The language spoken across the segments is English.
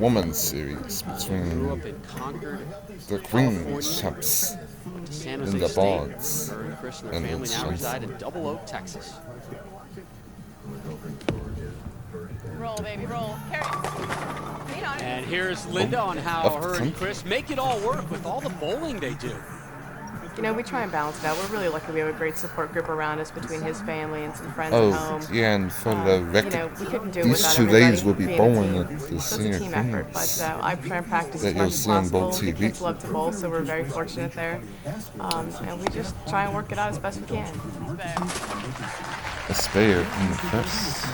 women's series between the Queens champs, Lynda and family now reside in Double Oak, Texas. Roll, baby, roll. Carry. And here's Lynda on how her and Chris make it all work with all the bowling they do. You know, we try and balance it out. We're really lucky we have a great support group around us between his family and some friends at home. Yeah, and for the record, you know, we couldn't do it these without 2 everybody days will be being bowling a at team. the So it's Senior a team effort, Queens but I try and practice that as you'll much as see on possible. The Bowltv. kids love to bowl, so we're very fortunate there. And we just try and work it out as best we can. A spare in the press.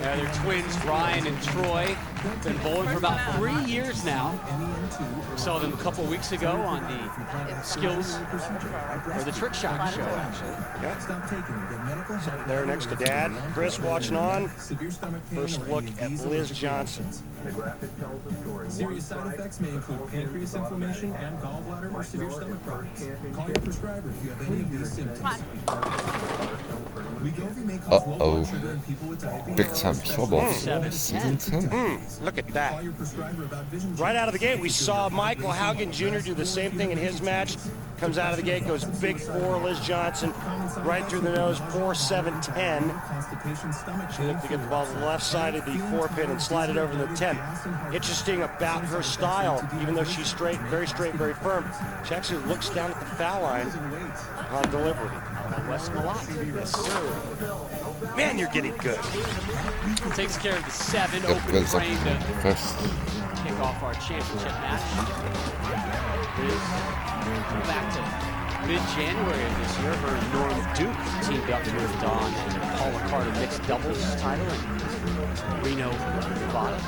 Yeah, they're twins, Ryan and Troy. Been bowling for about 3 years now. We saw them a couple weeks ago on the skills, or the trick shot show, actually. Yep. There next to Dad. Chris watching on. First look at Liz Johnson. Serious side effects may include pancreas inflammation and gallbladder or severe stomach problems. Call your prescriber if you have any of these symptoms. Big time trouble. Season 10. Look at that. Right out of the gate, we saw Michael Haugen Jr. do the same thing in his match. Comes out of the gate, goes big 4, Liz Johnson, right through the nose, 4-7-10. She looked to get the ball to the left side of the 4-pin and slide it over to the 10. Interesting about her style, even though she's straight, very firm. She actually looks down at the foul line on delivery. West Malott. Yes, sir. Man, you're getting good. Takes care of the 7 open frame to kick off our championship match. Back to mid-January of this year, her and Norm Duke teamed up to her Dawn and Paula Carter mixed doubles title in Reno, Nevada.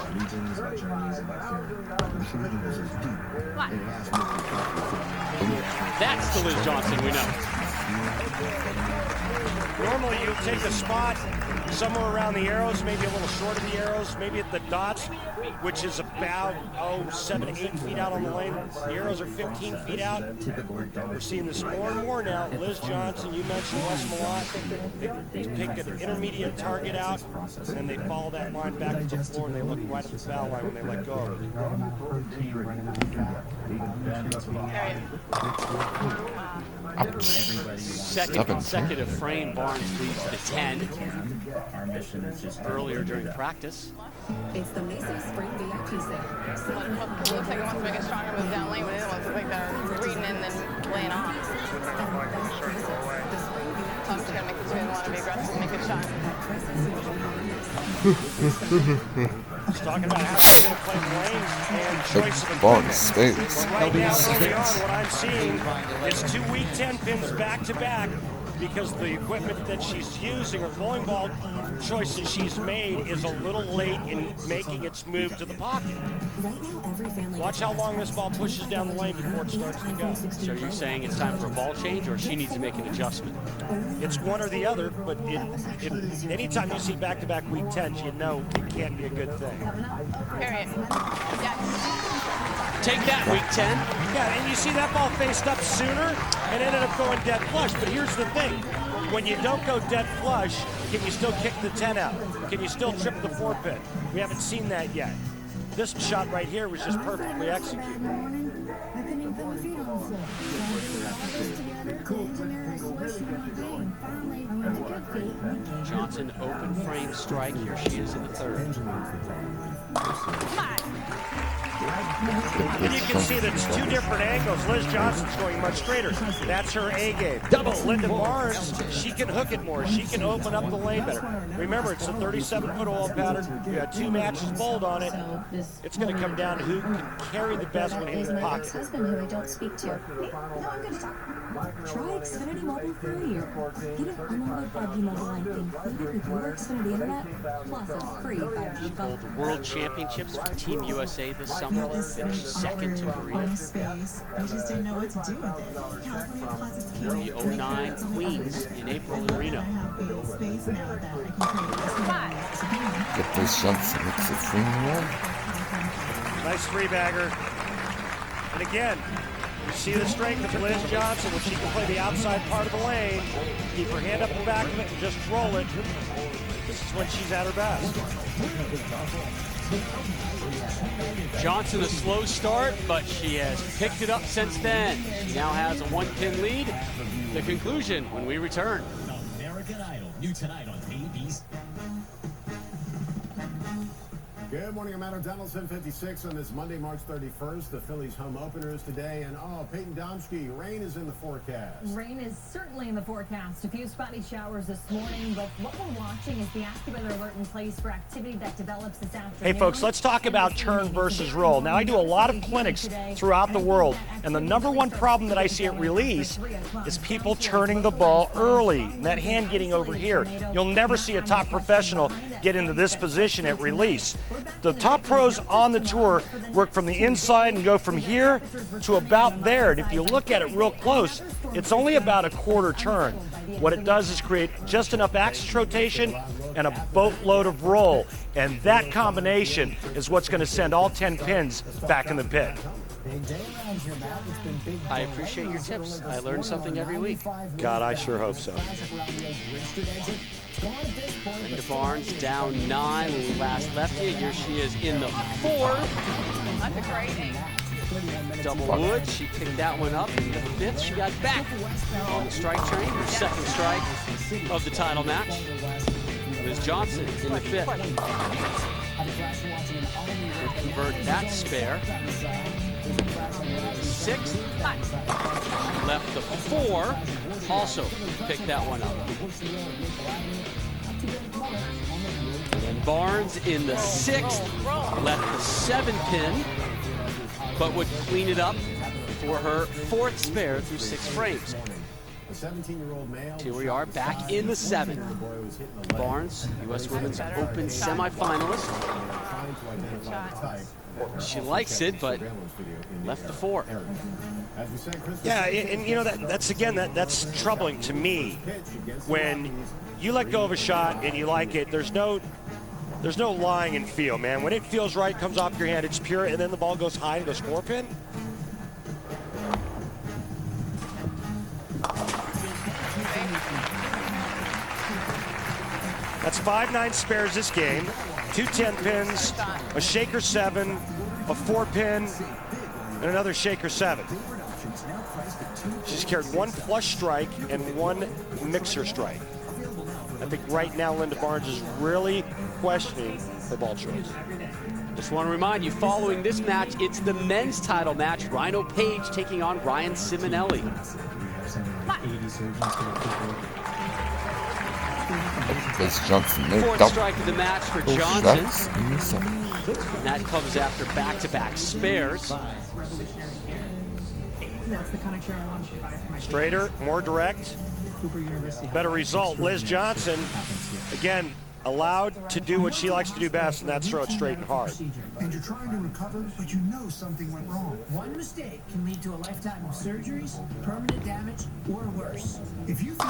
That's the Liz Johnson we know. Normally you take a spot somewhere around the arrows, maybe a little short of the arrows, maybe at the dots, which is about 7 to 8 feet out on the lane. The arrows are 15 feet out. We're seeing this more and more now. Liz Johnson, you mentioned West Malott. They pick an intermediate target out, and they follow that line back to the floor, and they look right at the foul line when they let go. Second consecutive frame, Barnes leads the 10. Earlier during practice. It's the Macy's Spring VIP sale. It looks like it wants to make a stronger move down lane, but it looks like they're reading and then laying off. Tom's going to make the twin want to be aggressive and make a shot. He's talking about how he's going to play lanes and choice of equipment. Right now, early on, what I'm seeing is 2 weak 10 pins back to back, because the equipment that she's using, or bowling ball choices she's made, is a little late in making its move to the pocket. Watch how long this ball pushes down the lane before it starts to go. So are you saying it's time for a ball change, or she needs to make an adjustment? It's one or the other, but anytime you see back-to-back week 10s, you know it can't be a good thing. Period. Take that, week 10. Yeah, and you see that ball faced up sooner and ended up going dead flush. But here's the thing. When you don't go dead flush, can you still kick the 10 out? Can you still trip the 4-pin? We haven't seen that yet. This shot right here was just perfectly executed. Johnson open frame strike. Here she is in the 3rd. And you can see that it's 2 different angles. Liz Johnson's going much straighter. That's her A game. Double. Lynda Barnes, she can hook it more. She can open up the lane better. Remember, it's a 37-foot oil pattern. You got 2 matches bowled on it. It's going to come down to who can carry the best one in the pocket. Husband, who I don't speak to. No, I'm going to talk. Try Xfinity Mobile for a year. Get an unlimited 5G mobile line included with your Xfinity Internet, plus a free 5G phone. The World Championships for Team USA this summer. Finished 2nd to Korea. I just didn't know what to do with it. The 09 Queens in April in Reno. Get those shots and makes it 3-1. Nice 3-bagger. And again, you see the strength of Liz Johnson when she can play the outside part of the lane, keep her hand up the back of it, and just roll it. This is when she's at her best. Johnson a slow start, but she has picked it up since then. She now has a 1-pin lead. The conclusion when we return. American Idol, new tonight on ABC. Good morning, I'm Adam Donaldson, 56 on this Monday, March 31st. The Phillies home openers today, and Peyton Domsky, rain is in the forecast. Rain is certainly in the forecast. A few spotty showers this morning, but what we're watching is the AccuWeather alert in place for activity that develops this afternoon. Hey folks, let's talk about turn versus roll. Now I do a lot of clinics throughout the world, and the number one problem that I see at release is people turning the ball early, and that hand getting over here. You'll never see a top professional get into this position at release. The top pros on the tour work from the inside and go from here to about there. And if you look at it real close, it's only about a quarter turn. What it does is create just enough axis rotation and a boatload of roll. And that combination is what's going to send all 10 pins back in the pit. I appreciate your tips. I learn something every week. God, I sure hope so. Lynda Barnes down 9 when we last left you. Here she is in the 4. That's a great aim. Double wood. She picked that one up. In the 5th, she got back on the strike train. Her second strike of the title match. Liz Johnson in the 5th. Would convert that spare. 6th. Left the 4. Also picked that one up. And Barnes in the 6th, left the 7-pin, but would clean it up for her 4th spare through 6 frames. Here we are back in the 7th. Barnes, U.S. Women's Open semifinalist. She likes it, but left the 4. Yeah, and you know that's troubling to me. When you let go of a shot and you like it, there's no lying in feel, man. When it feels right, comes off your hand, it's pure, and then the ball goes high and goes 4-pin. That's 5-9 spares this game, 2 10-pins, a shaker 7, a 4-pin, and another shaker 7. She's carried 1 flush strike and 1 mixer strike. I think right now Lynda Barnes is really questioning her ball choice. Just want to remind you, following this match, it's the men's title match. Rhino Page taking on Ryan Simonelli. Liz Johnson, 4th strike of the match for Johnson. Johnson. That comes after back-to-back spares. Straighter, more direct, better result. Liz Johnson, again, allowed to do what she likes to do best, and that's throw it straight and hard. And you're trying to recover, but you know something went wrong. One mistake can lead to a lifetime of surgeries, permanent damage, or worse. If you think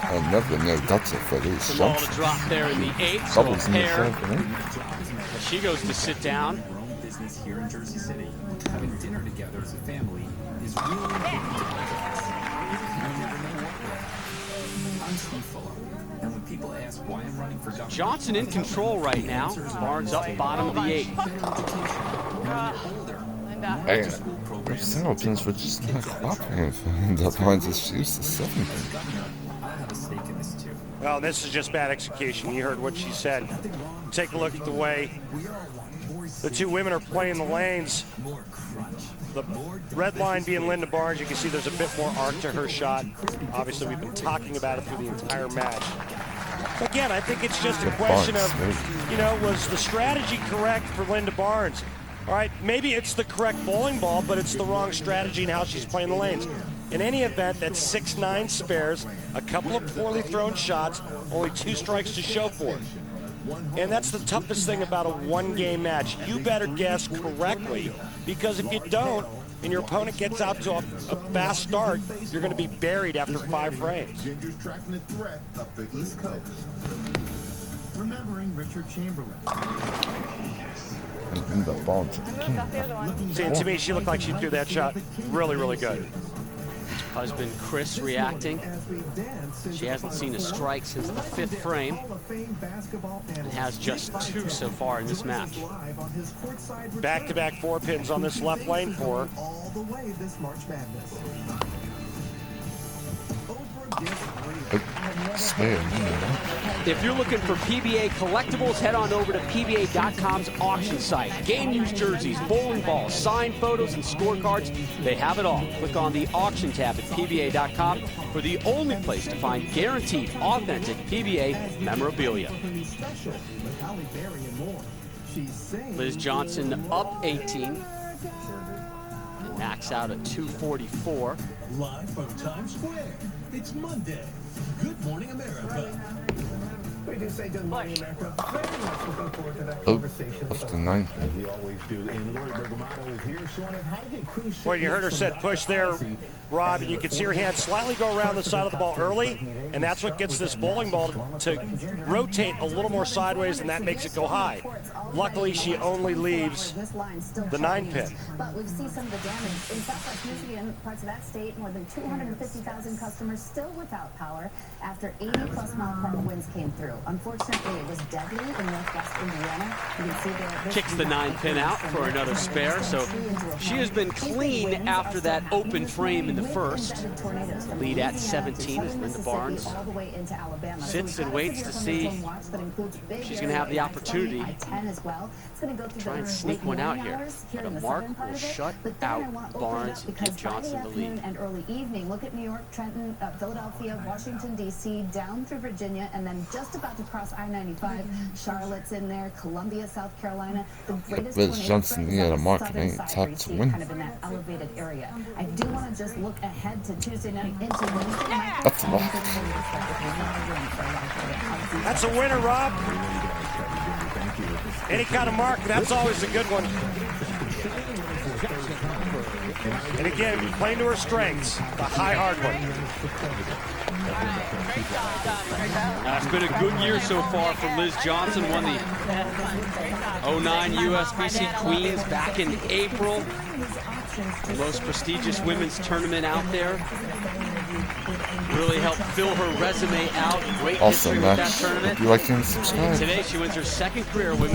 I never know that's it for Liz The ball to Johnson. drop there in the 8th, so a Doubles in the pair. 7th. She goes to sit down. Business here in Jersey City. Having dinner together as a family is really important to us. You never know what. I'm Steve Fuller, and when people ask why I'm running for governor, Johnson in control right now. Barnes up bottom of the 8th. Hey, her 7-pins were just not clapping for Lynda Barnes. She used the 7-pin. I have a stake in this too. Well, this is just bad execution. You heard what she said. Take a look at the way the 2 women are playing the lanes. The red line being Lynda Barnes, you can see there's a bit more arc to her shot. Obviously, we've been talking about it through the entire match. Again, I think it's just a question of, you know, was the strategy correct for Lynda Barnes? All right, maybe it's the correct bowling ball, but it's the wrong strategy in how she's playing the lanes. In any event, that's 6-9 spares, a couple of poorly thrown shots, only 2 strikes to show for it. And that's the toughest thing about a 1-game match. You better guess correctly, because if you don't, and your opponent gets out to a fast start, you're going to be buried after 5 frames. Ginger's tracking the threat up the East Coast. remembering Richard Chamberlain. Lynda Barnes. See, and to me, she looked like she threw that shot really, really good. Husband Chris reacting. She hasn't seen a strike since the 5th frame and has just 2 so far in this match. Back-to-back 4 pins on this left lane for her. If you're looking for PBA collectibles, head on over to PBA.com's auction site. Game used jerseys, bowling balls, signed photos, and scorecards. They have it all. Click on the auction tab at PBA.com for the only place to find guaranteed, authentic PBA memorabilia. Liz Johnson up 18 and max out at 244. Live from Times Square, it's Monday. Good morning, America. We do say good morning, America. Very much looking forward to that Oh, conversation. off the 9. As we always do. And Lori Bergamato is here. Sean, how did Cruz... Well, you heard her said push there, Rob, and you can see her hand slightly go around the side of the ball early, and that's what gets this bowling ball to rotate a little more sideways, and that makes it go high. Luckily, she only leaves the 9 pin. But we've seen some of the damage in southwest Michigan, parts of that state. More than 250,000 customers still without power after 80-plus mile-per-hour winds came through. Unfortunately, it was deadly in northwest Indiana. You can see there. Kicks the 9 pin out for another spare, so she has been clean after that open frame in the first. Lead at 17 as Lynda Barnes sits and waits to see if she's going to have the opportunity to try and sneak one out here. But a mark will shut out Barnes and give Johnson the lead. And early evening, look at New York, Trenton, Philadelphia, Washington, D.C., down through Virginia, and then just about to cross I-95. Charlotte's in there, Columbia, South Carolina. The greatest Liz Johnson, yeah, the mark ain't tapped to win. kind of in that elevated area. I do want to just look ahead to Tuesday night into Wednesday night. That's a lot. That's a winner, Rob. Any kind of mark, that's always a good one. And again, playing to her strengths, the high hard one. It's been a good year so far for Liz Johnson. Won the 09 USBC Queens back in April. The most prestigious women's tournament out there. Really helped fill her resume out. Great history with that tournament. If you like and subscribe. Today she wins her 2nd career women's